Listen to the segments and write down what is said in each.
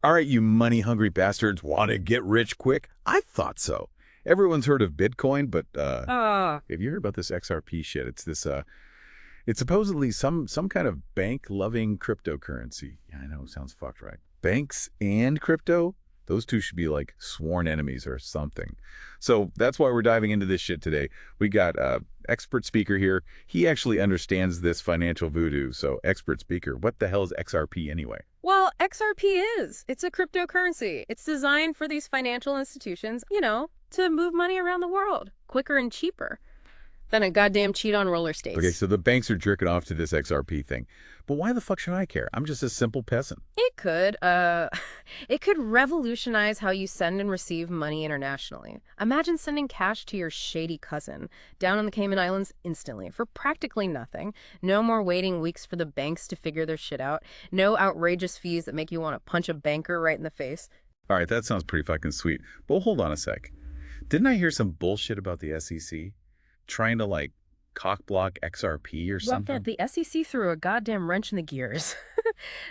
All right, you money-hungry bastards want to get rich quick? I thought so. Everyone's heard of Bitcoin, but have you heard about this XRP shit? It's this it's supposedly some kind of bank-loving cryptocurrency. Yeah, I know, sounds fucked, right? Banks and crypto? Those two should be like sworn enemies or something. So that's why we're diving into this shit today. We got expert speaker here. He actually understands this financial voodoo. So expert speaker, what the hell is XRP anyway? Well, XRP it's a cryptocurrency. It's designed for these financial institutions, to move money around the world quicker and cheaper than a goddamn cheat on roller skates. Okay, so the banks are jerking off to this XRP thing. But why the fuck should I care? I'm just a simple peasant. It could revolutionize how you send and receive money internationally. Imagine sending cash to your shady cousin down on the Cayman Islands instantly for practically nothing. No more waiting weeks for the banks to figure their shit out. No outrageous fees that make you want to punch a banker right in the face. All right, that sounds pretty fucking sweet. But hold on a sec. Didn't I hear some bullshit about the SEC trying to like cock-block XRP or something? Well, the SEC threw a goddamn wrench in the gears.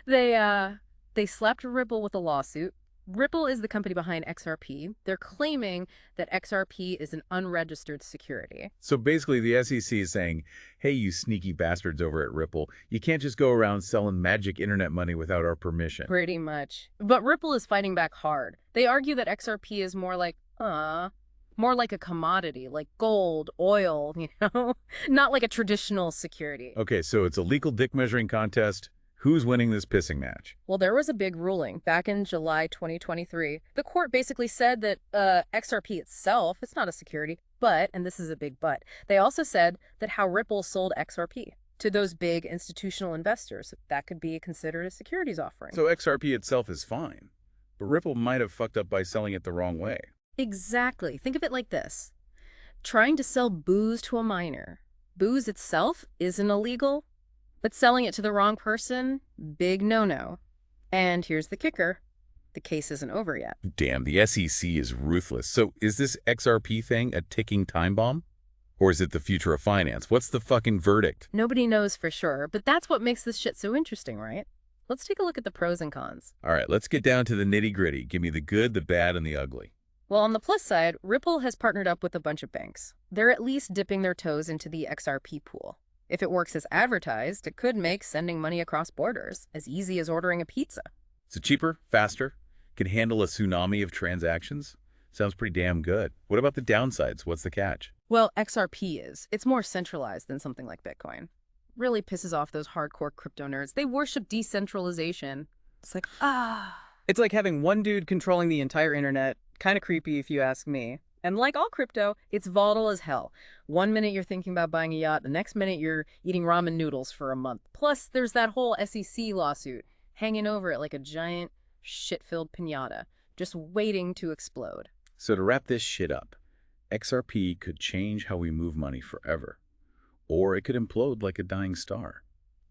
They slapped Ripple with a lawsuit. Ripple is the company behind XRP. They're claiming that XRP is an unregistered security. So basically the SEC is saying, hey, you sneaky bastards over at Ripple, you can't just go around selling magic internet money without our permission. Pretty much. But Ripple is fighting back hard. They argue that XRP is more like a commodity, like gold, oil, not like a traditional security. Okay, so it's a legal dick measuring contest. Who's winning this pissing match? Well, there was a big ruling back in July 2023. The court basically said that XRP itself, it's not a security, but, and this is a big but, they also said that how Ripple sold XRP to those big institutional investors, that could be considered a securities offering. So XRP itself is fine, but Ripple might have fucked up by selling it the wrong way. Exactly. Think of it like this. Trying to sell booze to a minor. Booze itself isn't illegal, but selling it to the wrong person, big no-no. And here's the kicker. The case isn't over yet. Damn, the SEC is ruthless. So is this XRP thing a ticking time bomb? Or is it the future of finance? What's the fucking verdict? Nobody knows for sure, but that's what makes this shit so interesting, right? Let's take a look at the pros and cons. All right, let's get down to the nitty-gritty. Give me the good, the bad, and the ugly. Well, on the plus side, Ripple has partnered up with a bunch of banks. They're at least dipping their toes into the XRP pool. If it works as advertised, it could make sending money across borders as easy as ordering a pizza. So cheaper, faster, can handle a tsunami of transactions? Sounds pretty damn good. What about the downsides? What's the catch? Well, XRP it's more centralized than something like Bitcoin. Really pisses off those hardcore crypto nerds. They worship decentralization. It's like, It's like having one dude controlling the entire internet. Kind of creepy if you ask me. And like all crypto, it's volatile as hell. One minute you're thinking about buying a yacht, the next minute you're eating ramen noodles for a month. Plus, there's that whole SEC lawsuit hanging over it like a giant shit-filled piñata, just waiting to explode. So to wrap this shit up, XRP could change how we move money forever. Or it could implode like a dying star.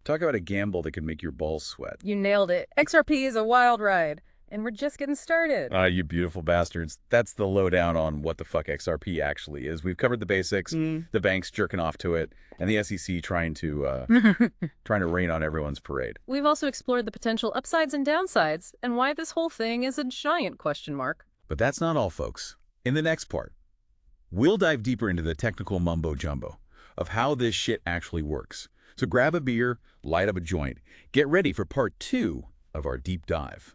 Talk about a gamble that could make your balls sweat. You nailed it. XRP is a wild ride. And we're just getting started. You beautiful bastards. That's the lowdown on what the fuck XRP actually is. We've covered the basics, the banks jerking off to it, and the SEC trying to rain on everyone's parade. We've also explored the potential upsides and downsides, and why this whole thing is a giant question mark. But that's not all, folks. In the next part, we'll dive deeper into the technical mumbo-jumbo of how this shit actually works. So grab a beer, light up a joint, get ready for part 2 of our deep dive.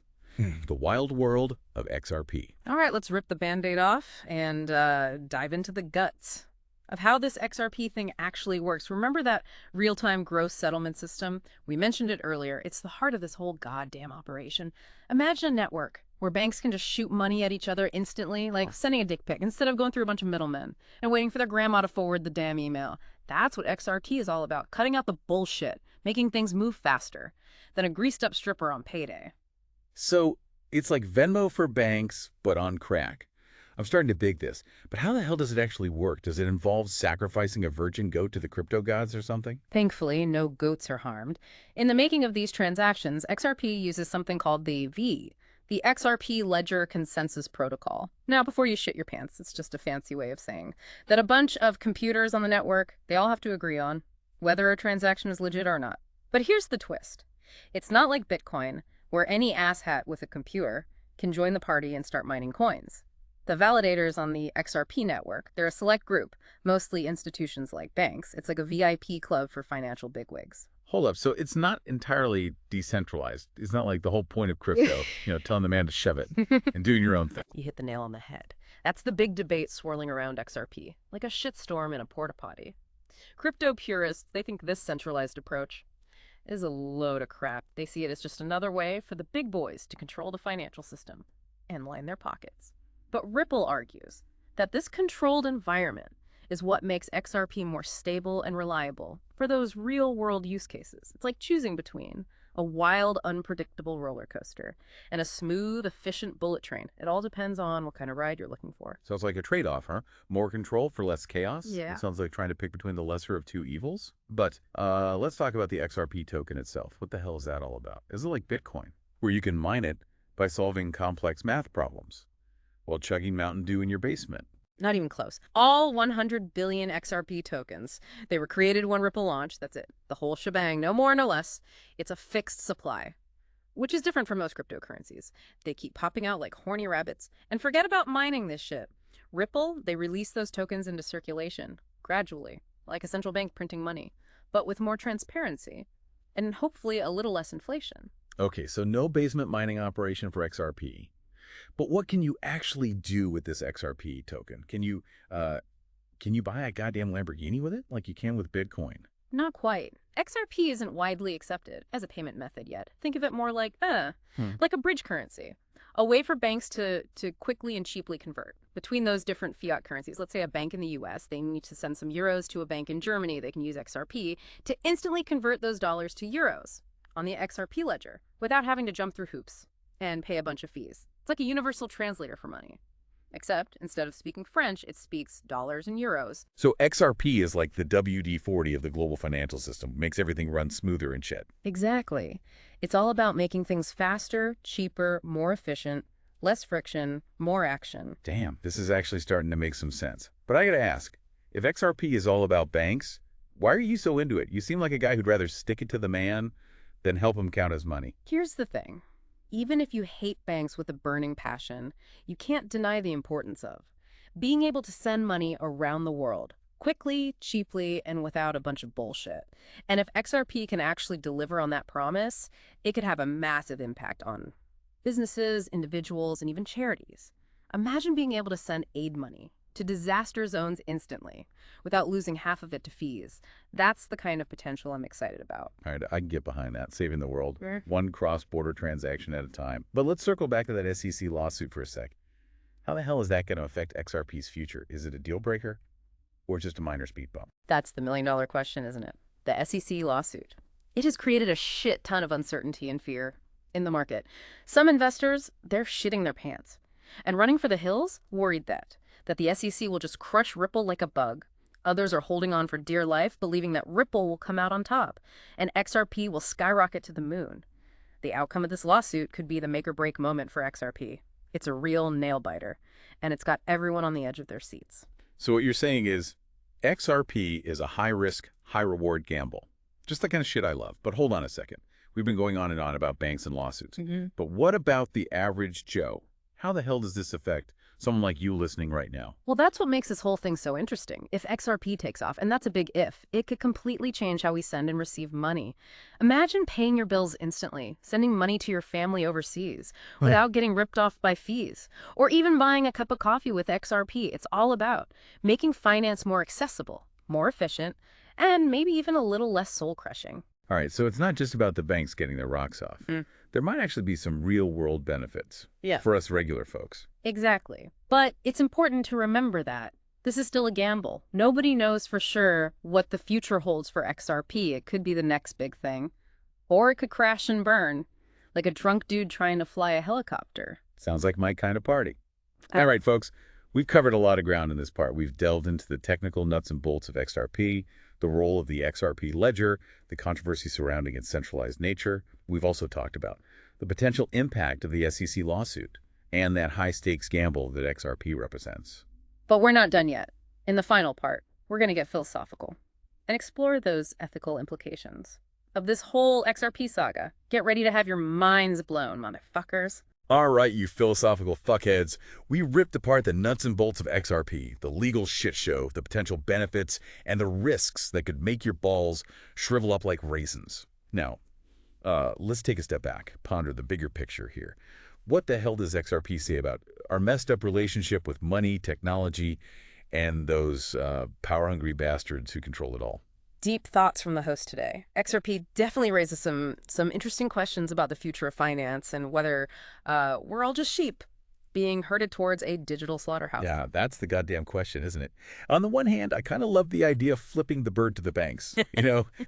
The wild world of XRP. All right, let's rip the Band-Aid off and dive into the guts of how this XRP thing actually works. Remember that real-time gross settlement system? We mentioned it earlier. It's the heart of this whole goddamn operation. Imagine a network where banks can just shoot money at each other instantly, like sending a dick pic, instead of going through a bunch of middlemen and waiting for their grandma to forward the damn email. That's what XRP is all about, cutting out the bullshit, making things move faster than a greased-up stripper on payday. So it's like Venmo for banks, but on crack. I'm starting to dig this, but how the hell does it actually work? Does it involve sacrificing a virgin goat to the crypto gods or something? Thankfully, no goats are harmed. In the making of these transactions, XRP uses something called the XRP Ledger Consensus Protocol. Now, before you shit your pants, it's just a fancy way of saying that a bunch of computers on the network, they all have to agree on whether a transaction is legit or not. But here's the twist. It's not like Bitcoin, where any asshat with a computer can join the party and start mining coins. The validators on the XRP network, they're a select group, mostly institutions like banks. It's like a VIP club for financial bigwigs. Hold up. So it's not entirely decentralized. It's not like the whole point of crypto, telling the man to shove it and doing your own thing. You hit the nail on the head. That's the big debate swirling around XRP, like a shitstorm in a porta potty. Crypto purists, they think this centralized approach is a load of crap. They see it as just another way for the big boys to control the financial system and line their pockets. But Ripple argues that this controlled environment is what makes XRP more stable and reliable for those real-world use cases. It's like choosing between a wild, unpredictable roller coaster and a smooth, efficient bullet train. It all depends on what kind of ride you're looking for. Sounds like a trade-off, huh? More control for less chaos? Yeah. It sounds like trying to pick between the lesser of two evils. But let's talk about the XRP token itself. What the hell is that all about? Is it like Bitcoin, where you can mine it by solving complex math problems while chugging Mountain Dew in your basement? Not even close. All 100 billion XRP tokens. They were created when Ripple launched. That's it. The whole shebang. No more, no less. It's a fixed supply, which is different from most cryptocurrencies. They keep popping out like horny rabbits. And forget about mining this shit. Ripple, they release those tokens into circulation gradually, like a central bank printing money, but with more transparency and hopefully a little less inflation. Okay, so no basement mining operation for XRP. But what can you actually do with this XRP token? Can you buy a goddamn Lamborghini with it like you can with Bitcoin? Not quite. XRP isn't widely accepted as a payment method yet. Think of it more like a bridge currency, a way for banks to quickly and cheaply convert between those different fiat currencies. Let's say a bank in the US, they need to send some euros to a bank in Germany. They can use XRP to instantly convert those dollars to euros on the XRP ledger without having to jump through hoops and pay a bunch of fees. It's like a universal translator for money. Except, instead of speaking French, it speaks dollars and euros. So XRP is like the WD-40 of the global financial system, makes everything run smoother and shit. Exactly. It's all about making things faster, cheaper, more efficient, less friction, more action. Damn, this is actually starting to make some sense. But I gotta ask, if XRP is all about banks, why are you so into it? You seem like a guy who'd rather stick it to the man than help him count his money. Here's the thing. Even if you hate banks with a burning passion, you can't deny the importance of being able to send money around the world quickly, cheaply, and without a bunch of bullshit. And if XRP can actually deliver on that promise, it could have a massive impact on businesses, individuals, and even charities. Imagine being able to send aid money to disaster zones instantly without losing half of it to fees. That's the kind of potential I'm excited about. All right, I can get behind that, saving the world, one cross-border transaction at a time. But let's circle back to that SEC lawsuit for a sec. How the hell is that going to affect XRP's future? Is it a deal breaker or just a minor speed bump? That's the million-dollar question, isn't it? The SEC lawsuit. It has created a shit ton of uncertainty and fear in the market. Some investors, they're shitting their pants. And running for the hills, worried that the SEC will just crush Ripple like a bug. Others are holding on for dear life, believing that Ripple will come out on top, and XRP will skyrocket to the moon. The outcome of this lawsuit could be the make-or-break moment for XRP. It's a real nail-biter, and it's got everyone on the edge of their seats. So what you're saying is XRP is a high-risk, high-reward gamble. Just the kind of shit I love. But hold on a second. We've been going on and on about banks and lawsuits. But what about the average Joe? How the hell does this affect someone like you listening right now? Well, that's what makes this whole thing so interesting. If XRP takes off, and that's a big if, it could completely change how we send and receive money. Imagine paying your bills instantly, sending money to your family overseas without getting ripped off by fees, or even buying a cup of coffee with XRP. It's all about making finance more accessible, more efficient, and maybe even a little less soul-crushing. All right, so it's not just about the banks getting their rocks off. There might actually be some real-world benefits for us regular folks. Exactly. But it's important to remember that this is still a gamble. Nobody knows for sure what the future holds for XRP. It could be the next big thing. Or it could crash and burn, like a drunk dude trying to fly a helicopter. Sounds like my kind of party. All right, folks, we've covered a lot of ground in this part. We've delved into the technical nuts and bolts of XRP, the role of the XRP ledger, the controversy surrounding its centralized nature. We've also talked about the potential impact of the SEC lawsuit and that high-stakes gamble that XRP represents. But we're not done yet. In the final part, we're going to get philosophical and explore those ethical implications. of this whole XRP saga. Get ready to have your minds blown, motherfuckers. All right, you philosophical fuckheads. We ripped apart the nuts and bolts of XRP, the legal shit show, the potential benefits, and the risks that could make your balls shrivel up like raisins. Now, let's take a step back, ponder the bigger picture here. What the hell does XRP say about our messed up relationship with money, technology, and those power-hungry bastards who control it all? Deep thoughts from the host today. XRP definitely raises some interesting questions about the future of finance and whether we're all just sheep being herded towards a digital slaughterhouse. Yeah, that's the goddamn question, isn't it? On the one hand, I kind of love the idea of flipping the bird to the banks,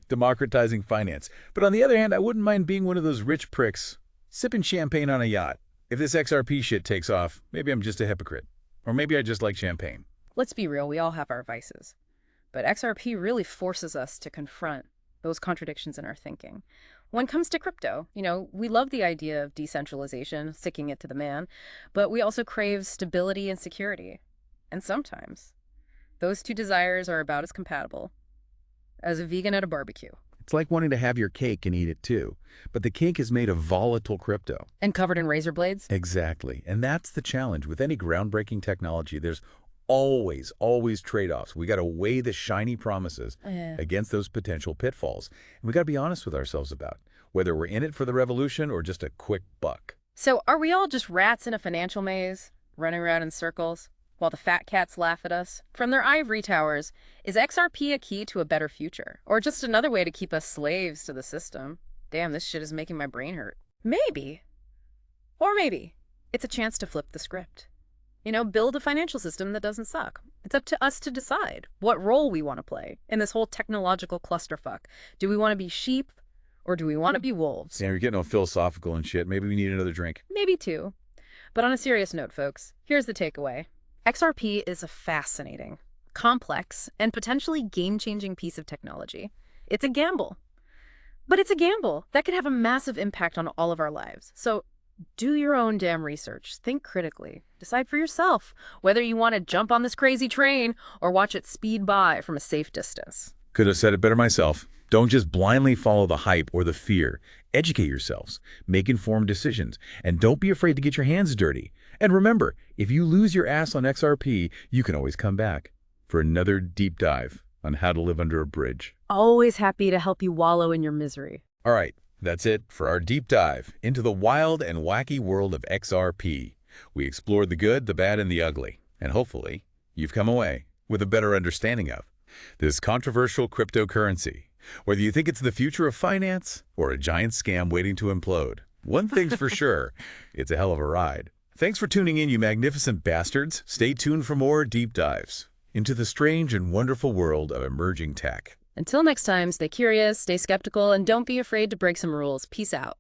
democratizing finance. But on the other hand, I wouldn't mind being one of those rich pricks sipping champagne on a yacht. If this XRP shit takes off, maybe I'm just a hypocrite. Or maybe I just like champagne. Let's be real, we all have our vices. But XRP really forces us to confront those contradictions in our thinking. When it comes to crypto, we love the idea of decentralization, sticking it to the man, but we also crave stability and security. And sometimes those two desires are about as compatible as a vegan at a barbecue. It's like wanting to have your cake and eat it too. But the cake is made of volatile crypto. And covered in razor blades? Exactly. And that's the challenge. With any groundbreaking technology, there's always trade-offs. We got to weigh the shiny promises against those potential pitfalls. And we got to be honest with ourselves about whether we're in it for the revolution or just a quick buck. So are we all just rats in a financial maze, running around in circles, while the fat cats laugh at us? From their ivory towers, is XRP a key to a better future? Or just another way to keep us slaves to the system? Damn, this shit is making my brain hurt. Maybe. Or maybe it's a chance to flip the script. Build a financial system that doesn't suck. It's up to us to decide what role we want to play in this whole technological clusterfuck. Do we want to be sheep or do we want to be wolves? Yeah, you're getting all philosophical and shit. Maybe we need another drink. Maybe two. But on a serious note, folks, here's the takeaway. XRP is a fascinating, complex, and potentially game-changing piece of technology. It's a gamble. But it's a gamble that could have a massive impact on all of our lives. So do your own damn research. Think critically. Decide for yourself whether you want to jump on this crazy train or watch it speed by from a safe distance. Could have said it better myself. Don't just blindly follow the hype or the fear. Educate yourselves. Make informed decisions. And don't be afraid to get your hands dirty. And remember, if you lose your ass on XRP, you can always come back for another deep dive on how to live under a bridge. Always happy to help you wallow in your misery. All right. That's it for our deep dive into the wild and wacky world of XRP. We explored the good, the bad, and the ugly. And hopefully, you've come away with a better understanding of this controversial cryptocurrency. Whether you think it's the future of finance or a giant scam waiting to implode, one thing's for sure, it's a hell of a ride. Thanks for tuning in, you magnificent bastards. Stay tuned for more deep dives into the strange and wonderful world of emerging tech. Until next time, stay curious, stay skeptical, and don't be afraid to break some rules. Peace out.